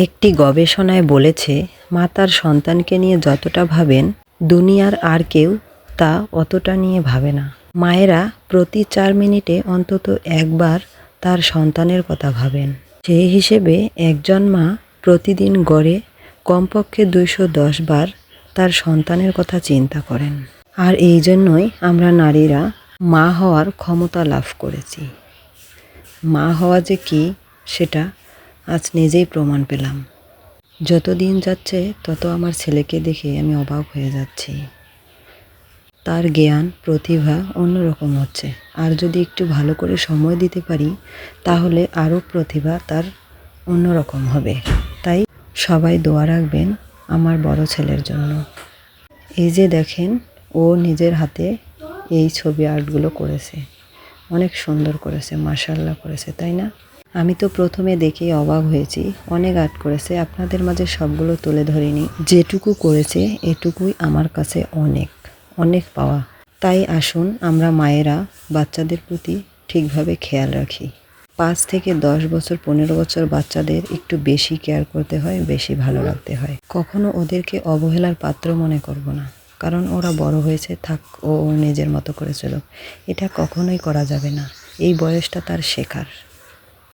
একটি গবেষণায় বলেছে, মা তার সন্তানকে নিয়ে যতটা ভাবেন, দুনিয়ার আর কেউ তা অতটা নিয়ে ভাবে না। মায়েরা প্রতি 4 মিনিটে অন্তত একবার তার সন্তানের কথা ভাবেন। সেই হিসেবে একজন মা প্রতিদিন গড়ে কমপক্ষে 210 বার তার সন্তানের কথা চিন্তা করেন। আর এই জন্যই আমরা নারীরা মা হওয়ার ক্ষমতা লাভ করেছি। মা হওয়া যে কী সেটা আজ নিজেই প্রমাণ পেলাম। যত দিন যাচ্ছে তত আমার ছেলেকে দেখে আমি অবাক হয়ে যাচ্ছি। তার জ্ঞান প্রতিভা অন্যরকম হচ্ছে। আর যদি একটু ভালো করে সময় দিতে পারি তাহলে আরও প্রতিভা তার অন্যরকম হবে। তাই সবাই দোয়া রাখবেন আমার বড় ছেলের জন্য। এই যে দেখেন, ও নিজের হাতে এই ছবি আর্টগুলো করেছে। অনেক সুন্দর করেছে, মাশাআল্লাহ করেছে, তাই না? আমি তো প্রথমে দেখেই অবাক হয়েছি। অনেক আর্ট করেছে, আপনাদের মাঝে সবগুলো তুলে ধরিনি। যেটুকু করেছে এটুকুই আমার কাছে অনেক অনেক পাওয়া। তাই আসুন আমরা মায়েরা বাচ্চাদের প্রতি ঠিকভাবে খেয়াল রাখি। 5 থেকে 10 বছর 15 বছর বাচ্চাদের একটু বেশি কেয়ার করতে হয়, বেশি ভালো রাখতে হয়। কখনো ওদেরকে অবহেলার পাত্র মনে করব না, কারণ ওরা বড় হয়েছে, থাক, ও নিজের মতো করে চলুক। এটা কখনোই করা যাবে না। এই বয়সটা তার শেখার।